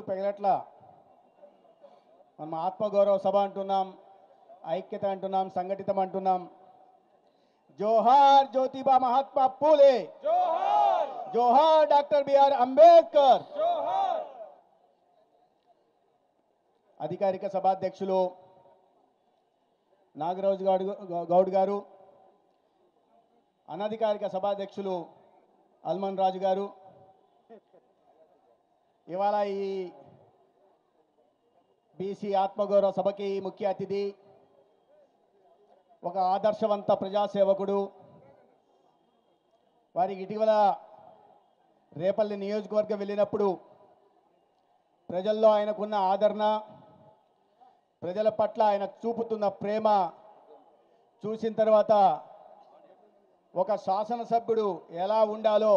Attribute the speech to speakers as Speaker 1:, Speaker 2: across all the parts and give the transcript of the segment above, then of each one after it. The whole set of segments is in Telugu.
Speaker 1: గుర్తు పెగలట్ల మనం ఆత్మగౌరవ సభ అంటున్నాం, ఐక్యత అంటున్నాం, సంఘటితం అంటున్నాం. జోహార్ జ్యోతిబా మహాత్మా పూలే,
Speaker 2: జోహార్
Speaker 1: జోహార్ డాక్టర్ బిఆర్ అంబేద్కర్.
Speaker 2: జోహార్.
Speaker 1: అధికారిక సభాధ్యక్షులు నాగరాజు గౌడ్ గారు, అనధికారిక సభాధ్యక్షులు అల్మన్ రాజు గారు, ఇవాళ ఈ బీసీ ఆత్మగౌరవ సభకి ముఖ్య అతిథి, ఒక ఆదర్శవంత ప్రజాసేవకుడు, వారికి ఇటీవల రేపల్లి నియోజకవర్గం వెళ్ళినప్పుడు ప్రజల్లో ఆయనకున్న ఆదరణ, ప్రజల పట్ల ఆయన చూపుతున్న ప్రేమ చూసిన తర్వాత ఒక శాసనసభ్యుడు ఎలా ఉండాలో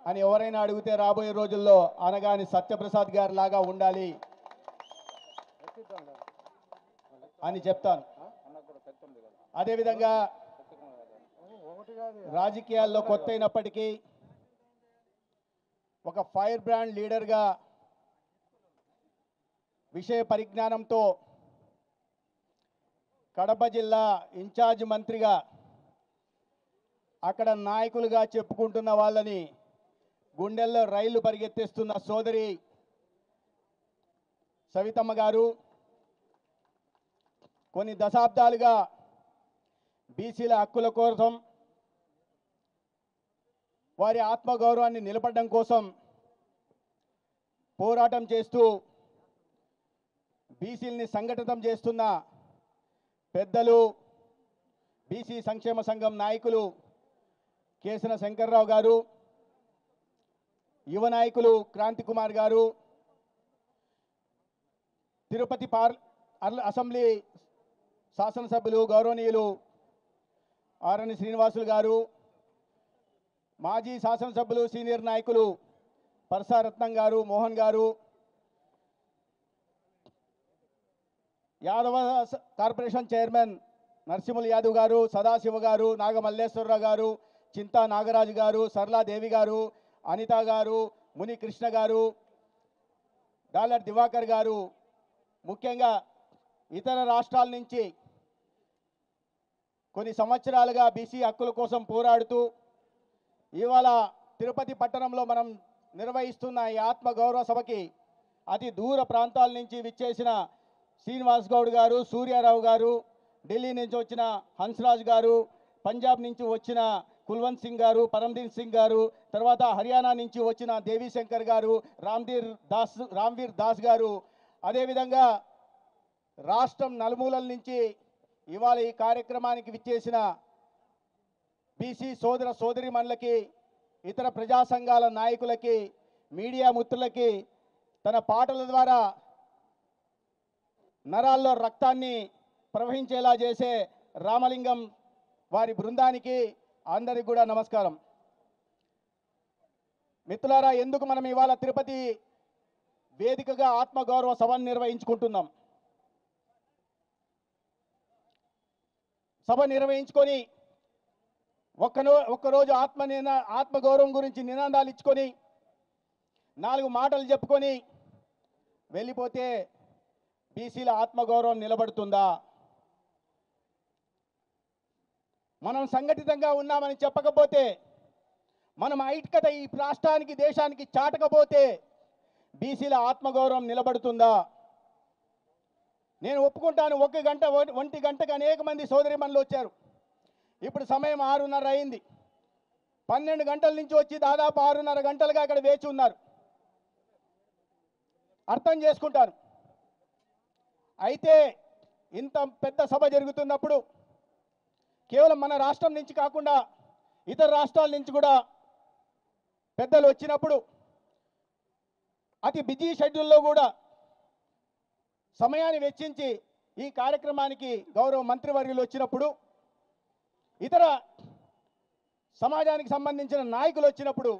Speaker 1: అని ఎవరైనా అడిగితే రాబోయే రోజుల్లో అనగాని సత్యప్రసాద్ గారి లాగా ఉండాలి అని చెప్తాను. అదేవిధంగా రాజకీయాల్లో కొత్త అయినప్పటికీ ఒక ఫైర్ బ్రాండ్ లీడర్గా విషయ పరిజ్ఞానంతో కడప జిల్లా ఇన్ఛార్జ్ మంత్రిగా అక్కడ నాయకులుగా చెప్పుకుంటున్న వాళ్ళని గుండెల్లో రైళ్లు పరిగెత్తిస్తున్న సోదరి సవితమ్మ గారు కొన్ని దశాబ్దాలుగా బీసీల హక్కుల కోసం, వారి ఆత్మగౌరవాన్ని నిలపడం కోసం పోరాటం చేస్తూ బీసీలని సంఘటితం చేస్తున్న పెద్దలు, బీసీ సంక్షేమ సంఘం నాయకులు కేసన శంకర్రావు గారు, యువ నాయకులు క్రాంతి కుమార్ గారు, తిరుపతి అసెంబ్లీ శాసనసభ్యులు గౌరవనీయులు ఆరణి శ్రీనివాసులు గారు, మాజీ శాసనసభ్యులు సీనియర్ నాయకులు పరసారత్నం గారు, మోహన్ గారు, యాదవ కార్పొరేషన్ చైర్మన్ నరసింహులు యాదవ్ గారు, సదాశివ గారు, నాగమల్లేశ్వరరావు గారు, చింతా నాగరాజు గారు, సరళాదేవి గారు, అనిత గారు, ముని కృష్ణ గారు, డాలర్ దివాకర్ గారు, ముఖ్యంగా ఇతర రాష్ట్రాల నుంచి కొన్ని సంవత్సరాలుగా బీసీ హక్కుల కోసం పోరాడుతూ ఇవాళ తిరుపతి పట్టణంలో మనం నిర్వహిస్తున్న ఈ ఆత్మగౌరవ సభకి అతి దూర ప్రాంతాల నుంచి విచ్చేసిన శ్రీనివాస్ గౌడ్ గారు, సూర్యారావు గారు, ఢిల్లీ నుంచి వచ్చిన హన్స్రాజ్ గారు, పంజాబ్ నుంచి వచ్చిన కుల్వంత్ సింగ్ గారు, పరమ్దీన్ సింగ్ గారు, తర్వాత హర్యానా నుంచి వచ్చిన దేవీశంకర్ గారు, రామ్వీర్ దాస్ గారు, అదేవిధంగా రాష్ట్రం నలుమూలల నుంచి ఇవాళ ఈ కార్యక్రమానికి విచ్చేసిన బీసీ సోదర సోదరిమణులకి, ఇతర ప్రజా సంఘాల నాయకులకి, మీడియా మిత్రులకి తన పాటల ద్వారా నరాల్లో రక్తాన్ని ప్రవహించేలా చేసే రామలింగం వారి బృందానికి అందరికి కూడా నమస్కారం. మిత్రులారా, ఎందుకు మనం ఇవాళ తిరుపతి వేదికగా ఆత్మగౌరవ సభను నిర్వహించుకుంటున్నాం? సభ నిర్వహించుకొని ఒక్కరోజు ఆత్మగౌరవం గురించి నినాదాలు ఇచ్చుకొని 4 మాటలు చెప్పుకొని వెళ్ళిపోతే బీసీల ఆత్మగౌరవం నిలబడుతుందా? మనం సంఘటితంగా ఉన్నామని చెప్పకపోతే, మనం ఐక్యత ఈ రాష్ట్రానికి దేశానికి చాటకపోతే బీసీల ఆత్మగౌరవం నిలబడుతుందా? నేను ఒప్పుకుంటాను, 1 గంట 1 గంటకు అనేక మంది సోదరిమణులు వచ్చారు. ఇప్పుడు సమయం 6:30 అయింది. 12 గంటల నుంచి వచ్చి దాదాపు 6:30 గంటలుగా అక్కడ వేచి ఉన్నారు. అర్థం చేసుకుంటాను. అయితే ఇంత పెద్ద సభ జరుగుతున్నప్పుడు కేవలం మన రాష్ట్రం నుంచి కాకుండా ఇతర రాష్ట్రాల నుంచి కూడా పెద్దలు వచ్చినప్పుడు అతి బిజీ షెడ్యూల్లో కూడా సమయాన్ని వెచ్చించి ఈ కార్యక్రమానికి గౌరవ మంత్రివర్యులు వచ్చినప్పుడు, ఇతర సమాజానికి సంబంధించిన నాయకులు వచ్చినప్పుడు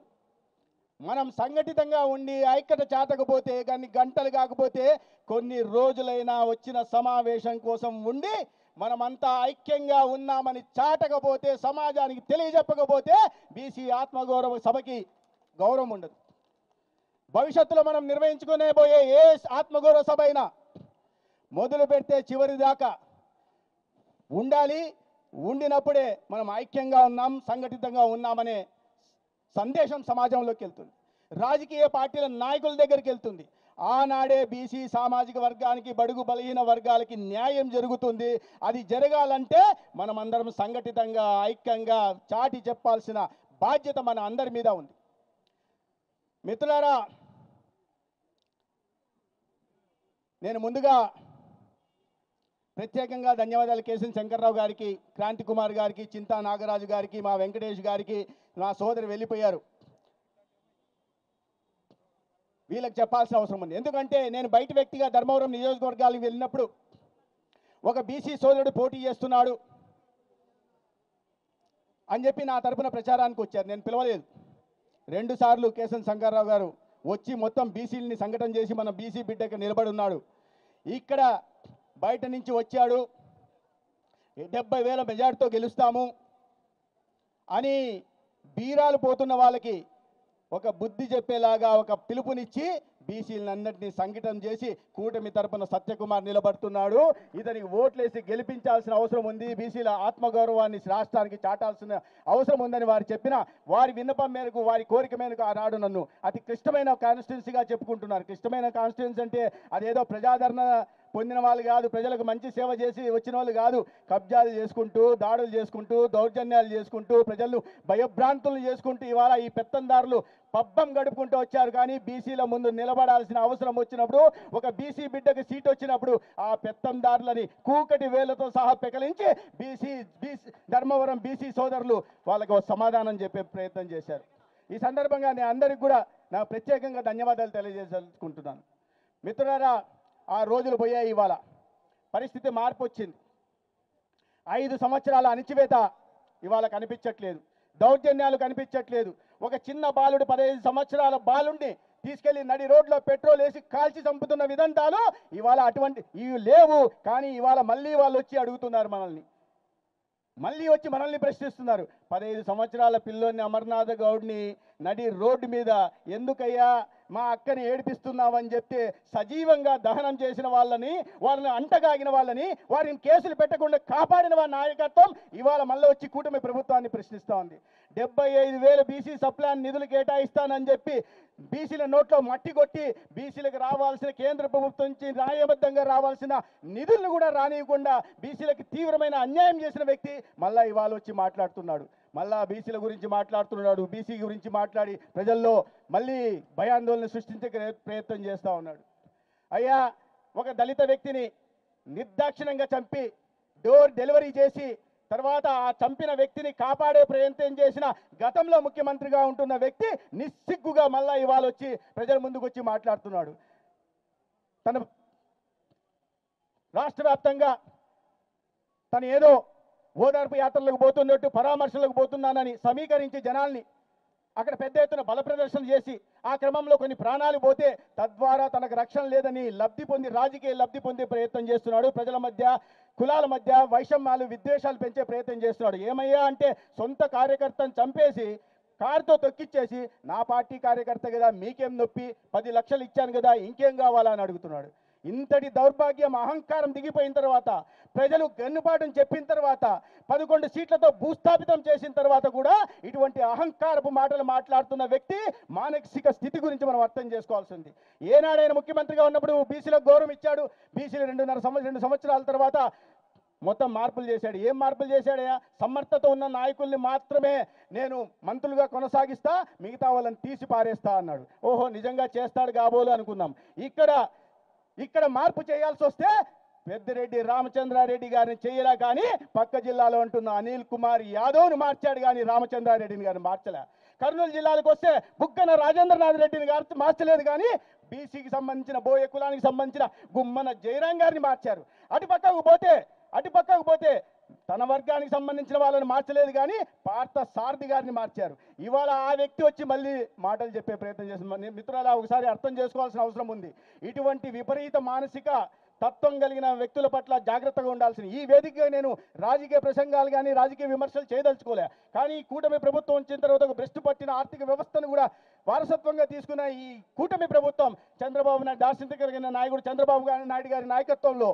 Speaker 1: మనం సంఘటితంగా ఉండి ఐక్యత చాటకపోతే, కానీ గంటలు కాకపోతే కొన్ని రోజులైనా వచ్చిన సమావేశం కోసం ఉండి మనమంతా ఐక్యంగా ఉన్నామని చాటకపోతే, సమాజానికి తెలియజెప్పకపోతే బీసీ ఆత్మగౌరవ సభకి గౌరవం ఉండదు. భవిష్యత్తులో మనం నిర్వహించుకునే పోయే ఏ ఆత్మగౌరవ సభ అయినా మొదలు పెడితే చివరి దాకా ఉండాలి. ఉండినప్పుడే మనం ఐక్యంగా ఉన్నాం, సంఘటితంగా ఉన్నామనే సందేశం సమాజంలోకి వెళ్తుంది, రాజకీయ పార్టీల నాయకుల దగ్గరికి వెళ్తుంది. ఆనాడే బీసీ సామాజిక వర్గానికి, బడుగు బలహీన వర్గాలకి న్యాయం జరుగుతుంది. అది జరగాలంటే మనం అందరం సంఘటితంగా, ఐక్యంగా చాటి చెప్పాల్సిన బాధ్యత మన అందరి మీద ఉంది. మిత్రులారా, నేను ముందుగా ప్రత్యేకంగా ధన్యవాదాలు కేశన్ శంకర్రావు గారికి, క్రాంతి కుమార్ గారికి, చింతా నాగరాజు గారికి, మా వెంకటేష్ గారికి, నా సోదరు వెళ్ళిపోయారు, వీళ్ళకి చెప్పాల్సిన అవసరం ఉంది. ఎందుకంటే నేను బయట వ్యక్తిగా ధర్మవరం నియోజకవర్గాలకు వెళ్ళినప్పుడు ఒక బీసీ సోదరుడు పోటీ చేస్తున్నాడు అని చెప్పి నా తరపున ప్రచారానికి వచ్చారు. నేను పిలవలేదు. 2 సార్లు కేశన్ శంకర్రావు గారు వచ్చి మొత్తం బీసీలని సంఘటన చేసి మన బీసీ బిడ్డకి నిలబడి ఉన్నాడు. ఇక్కడ బయట నుంచి వచ్చాడు, 70,000 మెజార్టీతో గెలుస్తాము అని బీరాలు పోతున్న వాళ్ళకి ఒక బుద్ధి చెప్పేలాగా ఒక పిలుపునిచ్చి బీసీలన్నింటినీ సంఘటన చేసి కూటమి తరపున సత్యకుమార్ నిలబడుతున్నాడు. ఇతనికి ఓట్లేసి గెలిపించాల్సిన అవసరం ఉంది, బీసీల ఆత్మగౌరవాన్ని రాష్ట్రానికి చాటాల్సిన అవసరం ఉందని వారు చెప్పిన వారి విన్నపం మేరకు, వారి కోరిక మేరకు ఆనాడు నన్ను అతి క్లిష్టమైన కాన్స్టిట్యున్సీగా చెప్పుకుంటున్నారు. క్లిష్టమైన కాన్స్టిట్యున్సీ అంటే అదేదో ప్రజాదరణ పొందిన వాళ్ళు కాదు, ప్రజలకు మంచి సేవ చేసి వచ్చిన వాళ్ళు కాదు. కబ్జాలు చేసుకుంటూ, దాడులు చేసుకుంటూ, దౌర్జన్యాలు చేసుకుంటూ, ప్రజలను భయభ్రాంతులు చేసుకుంటూ ఇవాళ ఈ పెత్తందారులు పబ్బం గడుపుకుంటూ వచ్చారు. కానీ బీసీల ముందు నిలబడాల్సిన అవసరం వచ్చినప్పుడు, ఒక బీసీ బిడ్డకు సీట్ వచ్చినప్పుడు ఆ పెత్తందారులని కూకటి వేలతో సహా పెకలించి ధర్మవరం బీసీ సోదరులు వాళ్ళకు సమాధానం చెప్పే ప్రయత్నం చేశారు. ఈ సందర్భంగా నేను అందరికి కూడా నా ప్రత్యేకంగా ధన్యవాదాలు తెలియజేసుకుంటున్నాను. మిత్రులారా, ఆ రోజులు పోయాయి. ఇవాళ పరిస్థితి మార్పు వచ్చింది. 5 సంవత్సరాల అణిచివేత ఇవాళ కనిపించట్లేదు, దౌర్జన్యాలు కనిపించట్లేదు. ఒక చిన్న బాలుడు, 15 సంవత్సరాల బాలుడిని తీసుకెళ్లి నడి రోడ్లో పెట్రోల్ వేసి కాల్చి చంపుతున్న విధానాలు ఇవాళ అటువంటి ఇవి లేవు. కానీ ఇవాళ మళ్ళీ వాళ్ళు వచ్చి అడుగుతున్నారు మనల్ని, మళ్ళీ వచ్చి మనల్ని ప్రశ్నిస్తున్నారు. 15 సంవత్సరాల పిల్లోని అమర్నాథ్ గౌడ్ని నడి రోడ్డు మీద ఎందుకయ్యా మా అక్కని ఏడిపిస్తున్నావని చెప్తే సజీవంగా దహనం చేసిన వాళ్ళని, వాళ్ళని అంటగాగిన వాళ్ళని, వారిని కేసులు పెట్టకుండా కాపాడిన వారి నాయకత్వం ఇవాళ మళ్ళీ వచ్చి కూటమి ప్రభుత్వాన్ని ప్రశ్నిస్తూ ఉంది. 75,000 బీసీ సప్లాన్ నిధులు కేటాయిస్తానని చెప్పి బీసీల నోట్లో మట్టి కొట్టి బీసీలకు రావాల్సిన, కేంద్ర ప్రభుత్వం నుంచి న్యాయబద్ధంగా రావాల్సిన నిధులను కూడా రానియకుండా బీసీలకు తీవ్రమైన అన్యాయం చేసిన వ్యక్తి మళ్ళా ఇవాళ వచ్చి మాట్లాడుతున్నాడు. మళ్ళా బీసీల గురించి మాట్లాడుతున్నాడు, బీసీ గురించి మాట్లాడి ప్రజల్లో మళ్ళీ భయాందోళన సృష్టించే ప్రయత్నం చేస్తూ ఉన్నాడు. అయ్యా, ఒక దళిత వ్యక్తిని నిర్దాక్షిణ్యంగా చంపి డోర్ డెలివరీ చేసి తర్వాత ఆ చంపిన వ్యక్తిని కాపాడే ప్రయత్నం చేసిన గతంలో ముఖ్యమంత్రిగా ఉంటున్న వ్యక్తి నిస్సిగ్గుగా మళ్ళా ఇవాళ వచ్చి ప్రజల ముందుకు వచ్చి మాట్లాడుతున్నాడు. తన రాష్ట్ర వ్యాప్తంగా తను ఏదో ఓదార్పు యాత్రలకు పోతున్నట్టు, పరామర్శలకు పోతున్నానని సమీకరించి జనాల్ని అక్కడ పెద్ద ఎత్తున బల ప్రదర్శన చేసి ఆ క్రమంలో కొన్ని ప్రాణాలు పోతే తద్వారా తనకు రక్షణ లేదని రాజకీయ లబ్ధి పొందే ప్రయత్నం చేస్తున్నాడు. ప్రజల మధ్య, కులాల మధ్య వైషమ్యాలు, విద్వేషాలు పెంచే ప్రయత్నం చేస్తున్నాడు. ఏమయ్యా అంటే సొంత కార్యకర్తను చంపేసి కారుతో తొక్కిచ్చేసి నా పార్టీ కార్యకర్త కదా, మీకేం నొప్పి, 10 లక్షలు ఇచ్చాను కదా, ఇంకేం కావాలా అని అడుగుతున్నాడు. ఇంతటి దౌర్భాగ్యం, అహంకారం దిగిపోయిన తర్వాత, ప్రజలు గన్నుపాటును చెప్పిన తర్వాత, 11 సీట్లతో భూస్థాపితం చేసిన తర్వాత కూడా ఇటువంటి అహంకారపు మాటలు మాట్లాడుతున్న వ్యక్తి మానసిక స్థితి గురించి మనం అర్థం చేసుకోవాల్సింది. ఏనాడైనా ముఖ్యమంత్రిగా ఉన్నప్పుడు బీసీలకు గౌరవం ఇచ్చాడు. బీసీలు 2 సంవత్సరాల తర్వాత మొత్తం మార్పులు చేశాడు. ఏం మార్పులు చేశాడయా? సమర్థత ఉన్న నాయకుల్ని మాత్రమే నేను మంత్రులుగా కొనసాగిస్తా, మిగతా వాళ్ళని తీసి పారేస్తా అన్నాడు. ఓహో, నిజంగా చేస్తాడు కాబోలు అనుకున్నాం. ఇక్కడ మార్పు చేయాల్సి వస్తే పెద్దిరెడ్డి రామచంద్రారెడ్డి గారిని చేయలే, కానీ పక్క జిల్లాలో ఉంటున్న అనిల్ కుమార్ యాదవ్ని మార్చాడు, కానీ రామచంద్రారెడ్డిని గారిని మార్చలే. కర్నూలు జిల్లాలకు వస్తే బుగ్గన రాజేంద్రనాథ్ రెడ్డిని గారిని మార్చలేదు, కానీ బీసీకి సంబంధించిన, బోయ కులానికి సంబంధించిన గుమ్మన జయరాం గారిని మార్చారు. అటుపక్కకు పోతే తన వర్గానికి సంబంధించిన వాళ్ళని మార్చలేదు, కానీ పార్థ సారథి గారిని మార్చారు. ఇవాళ ఆ వ్యక్తి వచ్చి మళ్ళీ మాటలు చెప్పే ప్రయత్నం చేస్తుంది. మిత్రులారా, ఒకసారి అర్థం చేసుకోవాల్సిన అవసరం ఉంది. ఇటువంటి విపరీత మానసిక తత్వం కలిగిన వ్యక్తుల పట్ల జాగ్రత్తగా ఉండాల్సింది. ఈ వేదికగా నేను రాజకీయ ప్రసంగాలు కానీ రాజకీయ విమర్శలు చేయదలుచుకోలే, కానీ కూటమి ప్రభుత్వం వచ్చిన తర్వాత ఒక భ్రష్టు పట్టిన ఆర్థిక వ్యవస్థను కూడా వారసత్వంగా తీసుకున్న ఈ కూటమి ప్రభుత్వం చంద్రబాబు నాయుడు దార్శనికత కలిగిన నాయకుడు చంద్రబాబు నాయుడు గారి నాయకత్వంలో,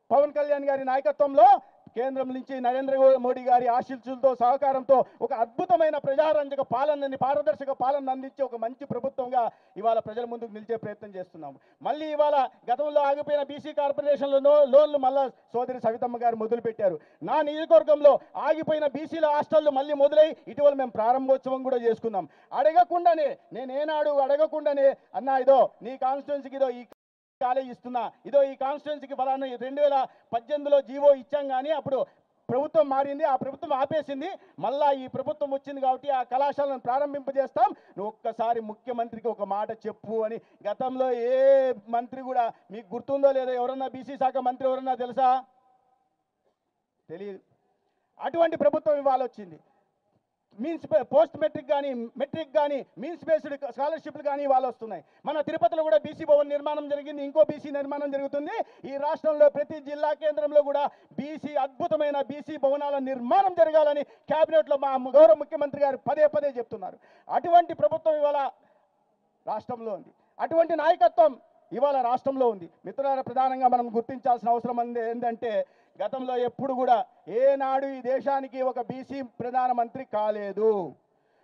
Speaker 1: పవన్ కళ్యాణ్ గారి నాయకత్వంలో కేంద్రం నుంచి నరేంద్ర మోడీ గారి ఆశీస్సులతో సహకారంతో ఒక అద్భుతమైన ప్రజారంజక పాలనని, పారదర్శక పాలన అందించే ఒక మంచి ప్రభుత్వంగా ఇవాళ ప్రజల ముందుకు నిలిచే ప్రయత్నం చేస్తున్నాము. మళ్ళీ ఇవాళ గతంలో ఆగిపోయిన బీసీ కార్పొరేషన్లో లోన్లు మళ్ళా సోదరి సవితమ్మ గారు మొదలుపెట్టారు. నా నియోజకవర్గంలో ఆగిపోయిన బీసీల హాస్టళ్లు మళ్ళీ మొదలై ఇటీవల మేము ప్రారంభోత్సవం కూడా చేసుకున్నాం. అడగకుండానే, నేనేనాడు అడగకుండానే అన్నా ఇదో నీ కాన్స్టిట్యున్సీకి ఇదో ఈ కాలేజ్ ఇస్తున్నా, ఇదో ఈ కాన్స్టిట్యున్సీకి ఫలానా 2018లో జీవో ఇచ్చాం, కానీ అప్పుడు ప్రభుత్వం మారింది, ఆ ప్రభుత్వం ఆపేసింది, మళ్ళా ఈ ప్రభుత్వం వచ్చింది కాబట్టి ఆ కళాశాలను ప్రారంభింపజేస్తాం, నువ్వు ఒక్కసారి ముఖ్యమంత్రికి ఒక మాట చెప్పు అని. గతంలో ఏ మంత్రి కూడా, మీకు గుర్తుందో లేదో, ఎవరన్నా బీసీ శాఖ మంత్రి ఎవరన్నా తెలుసా? తెలియదు. అటువంటి ప్రభుత్వం ఇవాళ వచ్చింది. మీన్స్ పోస్ట్ మెట్రిక్ కానీ, మెట్రిక్ కానీ, మీన్స్ బేస్డ్ స్కాలర్షిప్లు కానీ ఇవాళ వస్తున్నాయి. మన తిరుపతిలో కూడా బీసీ భవన్ నిర్మాణం జరిగింది, ఇంకో బీసీ నిర్మాణం జరుగుతుంది. ఈ రాష్ట్రంలో ప్రతి జిల్లా కేంద్రంలో కూడా బీసీ, అద్భుతమైన బీసీ భవనాల నిర్మాణం జరగాలని క్యాబినెట్లో మా గౌరవ ముఖ్యమంత్రి గారు పదే పదే చెప్తున్నారు. అటువంటి ప్రభుత్వం ఇవాళ రాష్ట్రంలో ఉంది, అటువంటి నాయకత్వం ఇవాళ రాష్ట్రంలో ఉంది. మిత్రులారా, ప్రధానంగా మనం గుర్తించాల్సిన అవసరం ఏంటంటే, గతంలో ఎప్పుడు కూడా ఏనాడు ఈ దేశానికి ఒక బీసీ ప్రధానమంత్రి కాలేదు.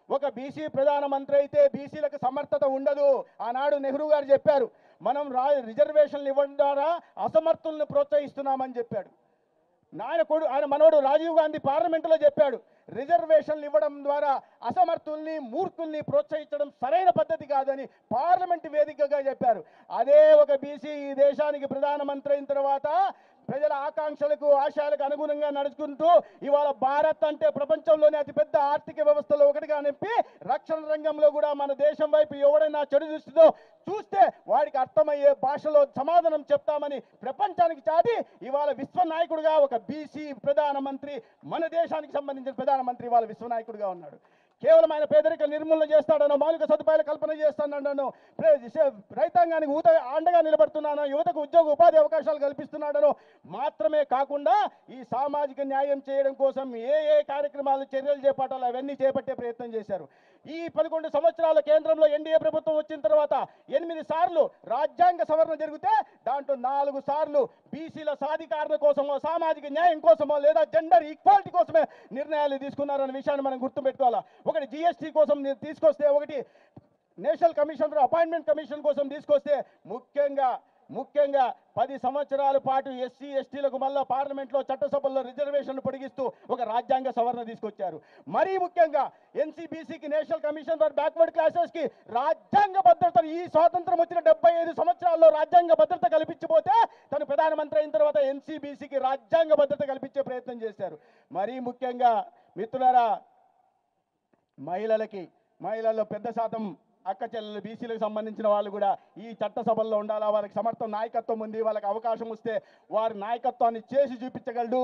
Speaker 1: ఒక బీసీ ప్రధానమంత్రి అయితే బీసీలకు సమర్థత ఉండదు. ఆనాడు నెహ్రూ గారు చెప్పారు, మనం రిజర్వేషన్లు ఇవ్వడం ద్వారా అసమర్థులను ప్రోత్సహిస్తున్నామని చెప్పాడు. ఆయన మనోడు రాజీవ్ గాంధీ పార్లమెంటులో చెప్పాడు, రిజర్వేషన్లు ఇవ్వడం ద్వారా అసమర్థుల్ని, మూర్ఖుల్ని ప్రోత్సహించడం సరైన పద్ధతి కాదని పార్లమెంటు వేదికగా చెప్పారు. అదే ఒక బీసీ ఈ దేశానికి ప్రధానమంత్రి అయిన తర్వాత ప్రజల ఆకాంక్షలకు, ఆశయాలకు అనుగుణంగా నడుచుకుంటూ ఇవాళ భారత్ అంటే ప్రపంచంలోనే అతిపెద్ద ఆర్థిక వ్యవస్థలో ఒకటిగా నింపి, రక్షణ రంగంలో కూడా మన దేశం వైపు ఎవడైనా చెడు దృష్టితో చూస్తే వాడికి అర్థమయ్యే భాషలో సమాధానం చెప్తామని ప్రపంచానికి చాటి ఇవాళ విశ్వనాయకుడిగా ఒక బీసీ ప్రధానమంత్రి, మన దేశానికి సంబంధించిన ప్రధానమంత్రి ఇవాళ విశ్వనాయకుడిగా ఉన్నాడు. కేవలం ఆయన పేదరిక నిర్మూలన చేస్తాడనో, మౌలిక సదుపాయాల కల్పన చేస్తాడనో, రైతాంగానికి అండగా నిలబడుతున్నానో, యువతకు ఉద్యోగ ఉపాధి అవకాశాలు కల్పిస్తున్నాడనో మాత్రమే కాకుండా ఈ సామాజిక న్యాయం చేయడం కోసం ఏ కార్యక్రమాలు, చర్యలు చేపట్టాలో అవన్నీ చేపట్టే ప్రయత్నం చేశారు. ఈ 11 సంవత్సరాల కేంద్రంలో ఎన్డీఏ ప్రభుత్వం వచ్చిన తర్వాత 8 సార్లు రాజ్యాంగ సవరణ జరిగితే దాంట్లో 4 సార్లు బీసీల సాధికారణ కోసమో, సామాజిక న్యాయం కోసమో, లేదా జెండర్ ఈక్వాలిటీ కోసమే నిర్ణయాలు తీసుకున్నారన్న విషయాన్ని మనం గుర్తుపెట్టుకోవాలా. ఒకటి జీఎస్టీ కోసం తీసుకొస్తే, ఒకటి national commission for appointment commission కోసం తీసుకొస్తే, ముఖ్యంగా 10 సంవత్సరాల పాటు ఎస్సీ ఎస్టీలకు మళ్ళా పార్లమెంట్లో, చట్టసభల్లో రిజర్వేషన్లు పొడిగిస్తూ ఒక రాజ్యాంగ సవరణ తీసుకొచ్చారు. మరీ ముఖ్యంగా ఎన్సీబీసీకి, నేషనల్ కమిషన్ ఫర్ బ్యాక్వర్డ్ క్లాసెస్కి రాజ్యాంగ భద్రత, ఈ స్వాతంత్రం వచ్చిన 75 సంవత్సరాల్లో రాజ్యాంగ భద్రత కల్పించిపోతే తను ప్రధానమంత్రి అయిన తర్వాత ఎన్సీబీసీకి రాజ్యాంగ భద్రత కల్పించే ప్రయత్నం చేశారు. మరీ ముఖ్యంగా మిత్రులారా, మహిళల్లో పెద్ద శాతం అక్క చెల్లెలు, బీసీలకు సంబంధించిన వాళ్ళు కూడా ఈ చట్టసభల్లో ఉండాలా, వాళ్ళకి సమర్థ నాయకత్వం ఉంది, వాళ్ళకి అవకాశం వస్తే వారి నాయకత్వాన్ని చేసి చూపించగలడు,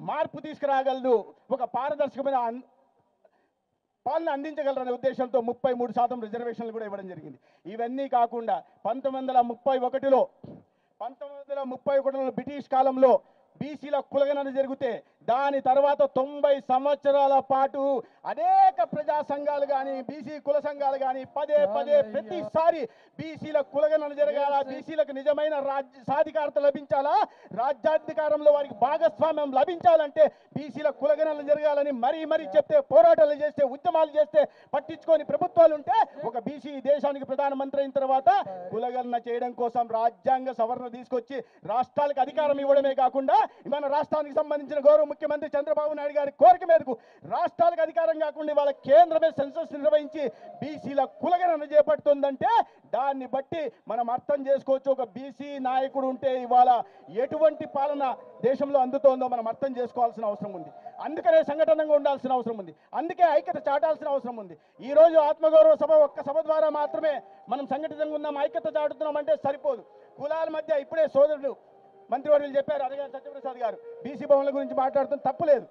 Speaker 1: మార్పు తీసుకురాగలడు, ఒక పారదర్శకమైన పాలన అందించగలరనే ఉద్దేశంతో 33% రిజర్వేషన్లు కూడా ఇవ్వడం జరిగింది. ఇవన్నీ కాకుండా 1931లో బ్రిటిష్ కాలంలో బీసీల కులగణన జరిగితే దాని తర్వాత 90 సంవత్సరాల పాటు అనేక ప్రజా సంఘాలు కానీ, బీసీ కుల సంఘాలు కానీ పదే ప్రతిసారి బీసీల కులగణన జరగాల, బీసీలకు నిజమైన సాధికారత లభించాలా, రాజ్యాధికారంలో వారికి భాగస్వామ్యం లభించాలంటే బీసీల కులగణన జరగాలని మరీ చెప్తే, పోరాటాలు చేస్తే, ఉద్యమాలు చేస్తే పట్టించుకొని ప్రభుత్వాలు ఉంటే, ఒక బీసీ దేశానికి ప్రధానమంత్రి అయిన తర్వాత కులగణన చేయడం కోసం రాజ్యాంగ సవరణ తీసుకొచ్చి రాష్ట్రాలకు అధికారం ఇవ్వడమే కాకుండా, మన రాష్ట్రానికి సంబంధించిన గౌరవ ముఖ్యమంత్రి చంద్రబాబు నాయుడు గారి కోరిక మేరకు రాష్ట్రాలకు అధికారం కాకుండా ఇవాళ కేంద్రమే సెన్సస్ నిర్వహించి బీసీల కులగణన చేపడుతుందంటే దాన్ని బట్టి మనం అర్థం చేసుకోవచ్చు, ఒక బీసీ నాయకుడు ఉంటే ఇవాళ ఎటువంటి పాలన దేశంలో అందుతోందో మనం అర్థం చేసుకోవాల్సిన అవసరం ఉంది. అందుకనే సంఘటనగా ఉండాల్సిన అవసరం ఉంది, అందుకే ఐక్యత చాటాల్సిన అవసరం ఉంది. ఈ రోజు ఆత్మగౌరవ సభ, ఒక్క సభ ద్వారా మాత్రమే మనం సంఘటితంగా ఉన్నాం, ఐక్యత చాటుతున్నాం అంటే సరిపోదు. కులాల మధ్య ఇప్పుడే సోదరుడు మంత్రివర్యులు చెప్పారు, అదే సత్యప్రసాద్ గారు బీసీ భవన్ల గురించి మాట్లాడుతున్న తప్పులేదు.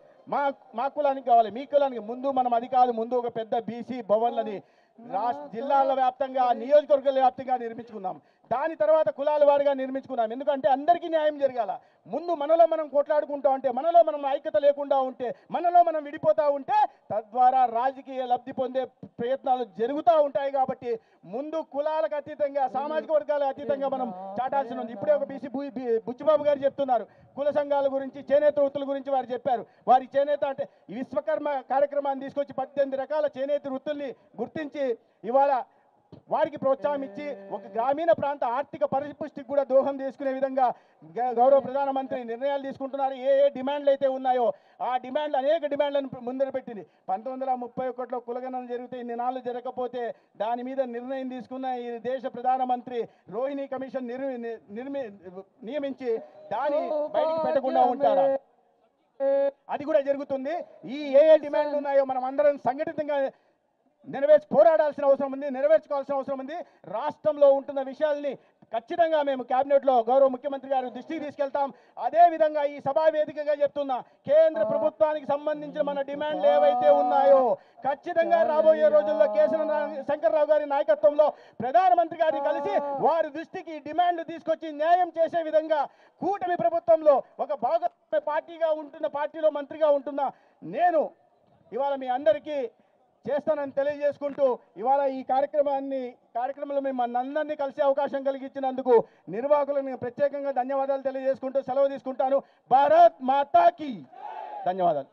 Speaker 1: మా కులానికి కావాలి, మీ కులానికి ముందు మనం అది కాదు, ముందు ఒక పెద్ద బీసీ భవన్లని రాష్ట్ర జిల్లాల వ్యాప్తంగా నియోజకవర్గాల వ్యాప్తంగా నిర్మించుకున్నాం. దాని తర్వాత కులాల వారిగా నిర్మించుకున్నాం. ఎందుకంటే అందరికీ న్యాయం జరగాల. ముందు మనలో మనం కొట్లాడుకుంటూ ఉంటే, మనలో మనం ఐక్యత లేకుండా ఉంటే, మనలో మనం విడిపోతూ ఉంటే తద్వారా రాజకీయ లబ్ధి పొందే ప్రయత్నాలు జరుగుతూ ఉంటాయి. కాబట్టి ముందు కులాలకు అతీతంగా, సామాజిక వర్గాలకు అతీతంగా మనం చాటాల్సి ఉంది. ఇప్పుడే ఒక బుచ్చిబాబు గారు చెప్తున్నారు కుల సంఘాల గురించి, చేనేత వృత్తుల గురించి వారు చెప్పారు. వారి చేనేత అంటే విశ్వకర్మ కార్యక్రమాన్ని తీసుకొచ్చి 18 రకాల చేనేత వృత్తుల్ని గుర్తించి ఇవాళ వారికి ప్రోత్సాహం ఇచ్చి ఒక గ్రామీణ ప్రాంత ఆర్థిక పరిపుష్టికి కూడా దోహం చేసుకునే విధంగా గౌరవ ప్రధానమంత్రి నిర్ణయాలు తీసుకుంటున్నారు. ఏ డిమాండ్లు అయితే ఉన్నాయో ఆ డిమాండ్లు, అనేక డిమాండ్లను ముందర పెట్టింది. 1931లో కులగణన జరిగితే ఇన్ని నాళ్ళు జరగకపోతే దాని మీద నిర్ణయం తీసుకున్న ఈ దేశ ప్రధానమంత్రి రోహిణి కమిషన్ నియమించి దాన్ని బయటికి పెట్టకుండా ఉంటారా? అది కూడా జరుగుతుంది. ఈ ఏ డిమాండ్లు ఉన్నాయో మనం అందరం సంఘటితంగా పోరాడాల్సిన అవసరం ఉంది, నెరవేర్చుకోవాల్సిన అవసరం ఉంది. రాష్ట్రంలో ఉంటున్న విషయాల్ని ఖచ్చితంగా మేము కేబినెట్లో గౌరవ ముఖ్యమంత్రి గారు దృష్టికి తీసుకెళ్తాం. అదేవిధంగా ఈ సభా వేదికగా చెప్తున్నా, కేంద్ర ప్రభుత్వానికి సంబంధించిన మన డిమాండ్లు ఏవైతే ఉన్నాయో ఖచ్చితంగా రాబోయే రోజుల్లో శంకర్రావు గారి నాయకత్వంలో ప్రధానమంత్రి గారిని కలిసి వారి దృష్టికి డిమాండ్లు తీసుకొచ్చి న్యాయం చేసే విధంగా కూటమి ప్రభుత్వంలో ఒక భాగస్వామ్య పార్టీలో మంత్రిగా ఉంటున్న నేను ఇవాళ మీ అందరికీ చేస్తానని తెలియజేసుకుంటూ ఇవాళ ఈ కార్యక్రమంలో మేము అందరినీ కలిసే అవకాశం కలిగించినందుకు నిర్వాహకులను ప్రత్యేకంగా ధన్యవాదాలు తెలియజేసుకుంటూ సెలవు తీసుకుంటాను. భారత్ మాతాకి ధన్యవాదాలు.